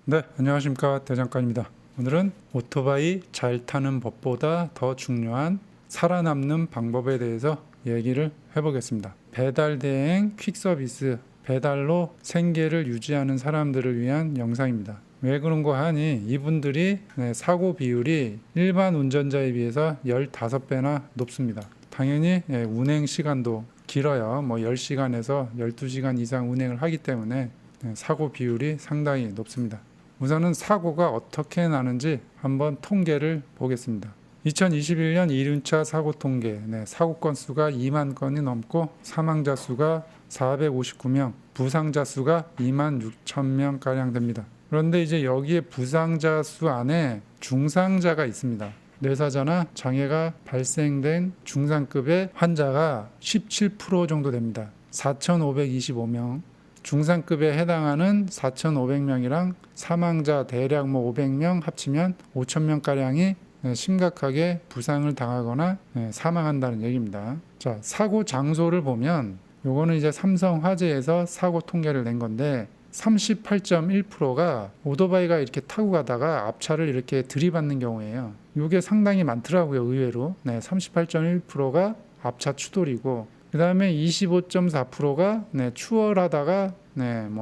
네, 안녕하십니까. 대장간입니다. 오늘은 오토바이 잘 타는 법보다 더 중요한 살아남는 방법에 대해서 얘기를 해보겠습니다. 배달 대행 퀵 서비스, 배달로 생계를 유지하는 사람들을 위한 영상입니다. 왜 그런고 하니 이분들이 사고 비율이 일반 운전자에 비해서 15배나 높습니다. 당연히 운행 시간도 길어요. 10시간에서 12시간 이상 운행을 하기 때문에 사고 비율이 상당히 높습니다. 우선은 사고가 어떻게 나는지 한번 통계를 보겠습니다. 2021년 1륜차 사고 통계, 사고 건수가 2만 건이 넘고 사망자 수가 459명, 부상자 수가 2만 6천 명가량 됩니다. 그런데 이제 여기에 부상자 수 안에 중상자가 있습니다. 뇌사자나 장애가 발생된 중상급의 환자가 17% 정도 됩니다. 4,525명. 중상급에 해당하는 4,500명이랑 사망자 대략 500명 합치면 5,000명가량이 심각하게 부상을 당하거나 사망한다는 얘기입니다. 자, 사고 장소를 보면 요거는 이제 삼성화재에서 사고 통계를 낸 건데 38.1%가 오토바이가 이렇게 타고 가다가 앞차를 이렇게 들이받는 경우예요. 이게 상당히 많더라고요, 의외로. 38.1%가 앞차 추돌이고, 그 다음에 25.4%가 추월하다가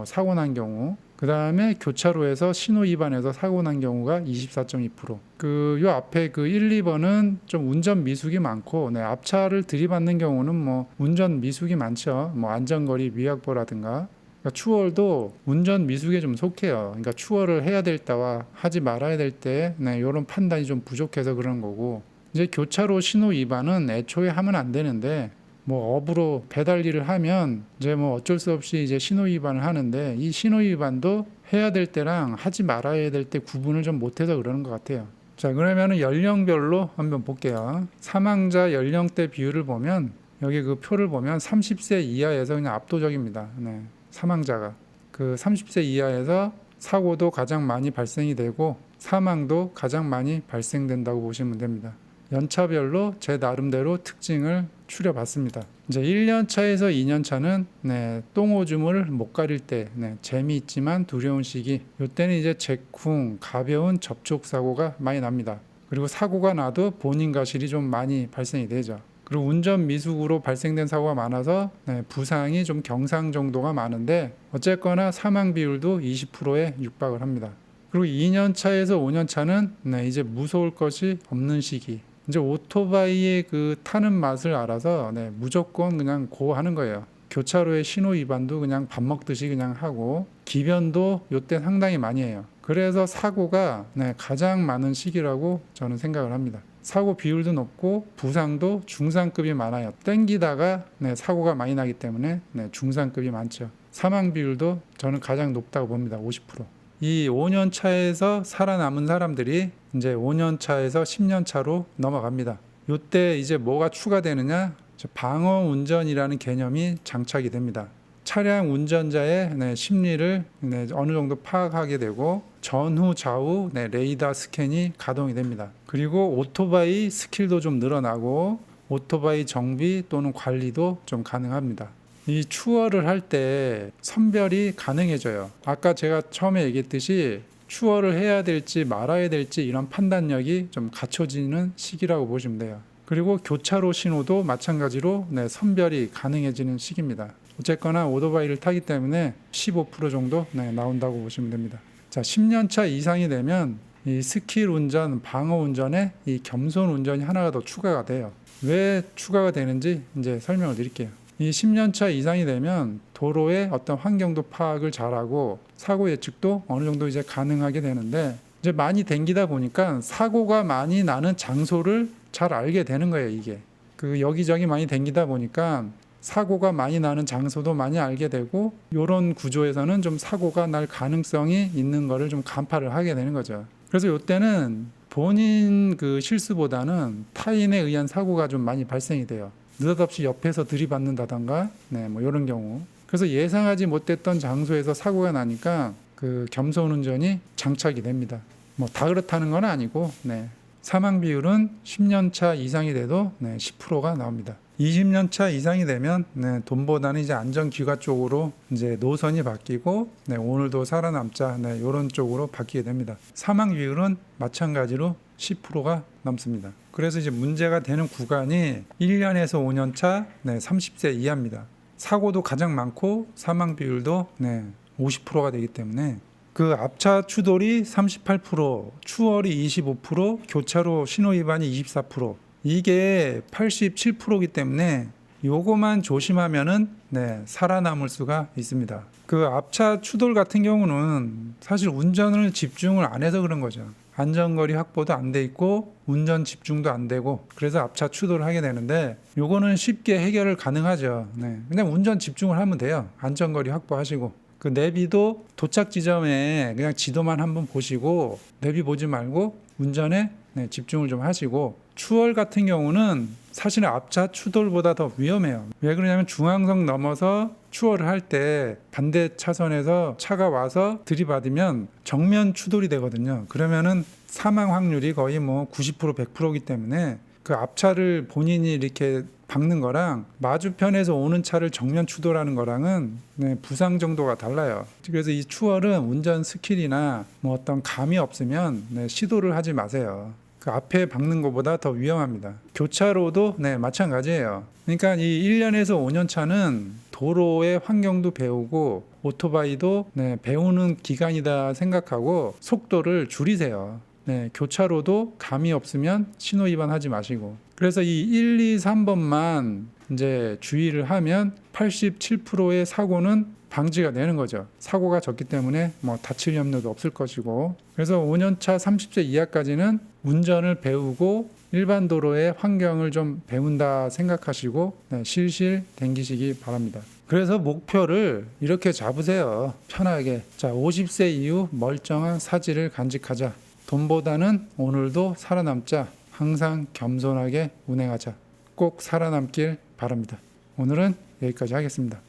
사고 난 경우, 그 다음에 교차로에서 신호 위반해서 사고 난 경우가 24.2%. 요 앞에 1, 2번은 좀 운전 미숙이 많고, 앞차를 들이받는 경우는 운전 미숙이 많죠. 안전거리 위약보라든가. 그러니까 추월도 운전 미숙에 좀 속해요. 그러니까 추월을 해야 될 때와 하지 말아야 될 때, 이런 판단이 좀 부족해서 그런 거고, 이제 교차로 신호 위반은 애초에 하면 안 되는데, 업으로 배달 일을 하면 이제 어쩔 수 없이 이제 신호 위반을 하는데, 이 신호 위반도 해야 될 때랑 하지 말아야 될 때 구분을 좀 못해서 그러는 것 같아요. 자, 그러면은 연령별로 한번 볼게요. 사망자 연령대 비율을 보면 여기 그 표를 보면 30세 이하에서 그냥 압도적입니다. 사망자가 30세 이하에서 사고도 가장 많이 발생이 되고 사망도 가장 많이 발생된다고 보시면 됩니다. 연차별로 제 나름대로 특징을 추려봤습니다. 이제 1년차에서 2년차는 똥오줌을 못 가릴 때 재미있지만 두려운 시기, 이때는 이제 재쿵 가벼운 접촉 사고가 많이 납니다. 그리고 사고가 나도 본인 과실이 좀 많이 발생이 되죠. 그리고 운전 미숙으로 발생된 사고가 많아서 부상이 좀 경상 정도가 많은데 어쨌거나 사망 비율도 20%에 육박을 합니다. 그리고 2년차에서 5년차는 이제 무서울 것이 없는 시기, 이제 오토바이의 타는 맛을 알아서 무조건 그냥 고 하는 거예요. 교차로의 신호 위반도 그냥 밥 먹듯이 그냥 하고, 기변도 이때 상당히 많이 해요. 그래서 사고가 가장 많은 시기라고 저는 생각을 합니다. 사고 비율도 높고 부상도 중상급이 많아요. 땡기다가 사고가 많이 나기 때문에 중상급이 많죠. 사망 비율도 저는 가장 높다고 봅니다. 50%. 이 5년 차에서 살아남은 사람들이 이제 5년 차에서 10년 차로 넘어갑니다. 이때 이제 뭐가 추가되느냐? 방어 운전이라는 개념이 장착이 됩니다. 차량 운전자의 심리를 어느 정도 파악하게 되고 전후 좌우 레이더 스캔이 가동이 됩니다. 그리고 오토바이 스킬도 좀 늘어나고 오토바이 정비 또는 관리도 좀 가능합니다. 이 추월을 할 때 선별이 가능해져요. 아까 제가 처음에 얘기했듯이 추월을 해야 될지 말아야 될지 이런 판단력이 좀 갖춰지는 시기라고 보시면 돼요. 그리고 교차로 신호도 마찬가지로 선별이 가능해지는 시기입니다. 어쨌거나 오토바이를 타기 때문에 15% 정도 나온다고 보시면 됩니다. 자, 10년차 이상이 되면 이 스킬 운전, 방어 운전에 이 겸손 운전이 하나가 더 추가가 돼요. 왜 추가가 되는지 이제 설명을 드릴게요. 이 10년차 이상이 되면 도로의 어떤 환경도 파악을 잘하고 사고 예측도 어느 정도 이제 가능하게 되는데, 이제 많이 댕기다 보니까 사고가 많이 나는 장소를 잘 알게 되는 거예요. 이게 여기저기 많이 댕기다 보니까 사고가 많이 나는 장소도 많이 알게 되고, 이런 구조에서는 좀 사고가 날 가능성이 있는 거를 좀 간파를 하게 되는 거죠. 그래서 이때는 본인 실수보다는 타인에 의한 사고가 좀 많이 발생이 돼요. 느닷없이 옆에서 들이받는다던가 이런 경우. 그래서 예상하지 못했던 장소에서 사고가 나니까 겸손 운전이 장착이 됩니다. 다 그렇다는 건 아니고 사망 비율은 10년 차 이상이 돼도 10%가 나옵니다. 20년 차 이상이 되면 네, 돈보다는 이제 안전기관 쪽으로 이제 노선이 바뀌고 네, 오늘도 살아남자 네, 이런 쪽으로 바뀌게 됩니다. 사망 비율은 마찬가지로 10%가 넘습니다. 그래서 이제 문제가 되는 구간이 1년에서 5년 차 네, 30세 이하입니다. 사고도 가장 많고 사망 비율도 네, 50%가 되기 때문에 그 앞차 추돌이 38%, 추월이 25%, 교차로 신호 위반이 24%, 이게 87%이기 때문에 요거만 조심하면은 네, 살아남을 수가 있습니다. 그 앞차 추돌 같은 경우는 사실 운전을 집중을 안 해서 그런 거죠. 안전거리 확보도 안 돼 있고 운전 집중도 안 되고 그래서 앞차 추돌을 하게 되는데 요거는 쉽게 해결을 가능하죠. 네, 그냥 운전 집중을 하면 돼요. 안전거리 확보하시고 그 내비도 도착 지점에 그냥 지도만 한번 보시고 내비 보지 말고 운전에 네, 집중을 좀 하시고 추월 같은 경우는 사실은 앞차 추돌보다 더 위험해요. 왜 그러냐면 중앙선 넘어서 추월을 할 때 반대 차선에서 차가 와서 들이받으면 정면 추돌이 되거든요. 그러면은 사망 확률이 거의 뭐 90% 100%이기 때문에 그 앞차를 본인이 이렇게 박는 거랑 맞은편에서 오는 차를 정면 추돌하는 거랑은 네, 부상 정도가 달라요. 그래서 이 추월은 운전 스킬이나 뭐 어떤 감이 없으면 네, 시도를 하지 마세요. 그 앞에 박는 것보다 더 위험합니다. 교차로도 네, 마찬가지예요. 그러니까 이 1년에서 5년 차는 도로의 환경도 배우고 오토바이도 네, 배우는 기간이다 생각하고 속도를 줄이세요. 네, 교차로도 감이 없으면 신호 위반하지 마시고. 그래서 이 1, 2, 3번만 이제 주의를 하면 87%의 사고는 방지가 되는 거죠. 사고가 적기 때문에 뭐 다칠 염려도 없을 것이고. 그래서 5년차 30세 이하까지는 운전을 배우고 일반 도로의 환경을 좀 배운다 생각하시고 네, 실실 댕기시기 바랍니다. 그래서 목표를 이렇게 잡으세요. 편하게. 자, 50세 이후 멀쩡한 사지를 간직하자. 돈보다는 오늘도 살아남자. 항상 겸손하게 운행하자. 꼭 살아남길 바랍니다. 오늘은 여기까지 하겠습니다.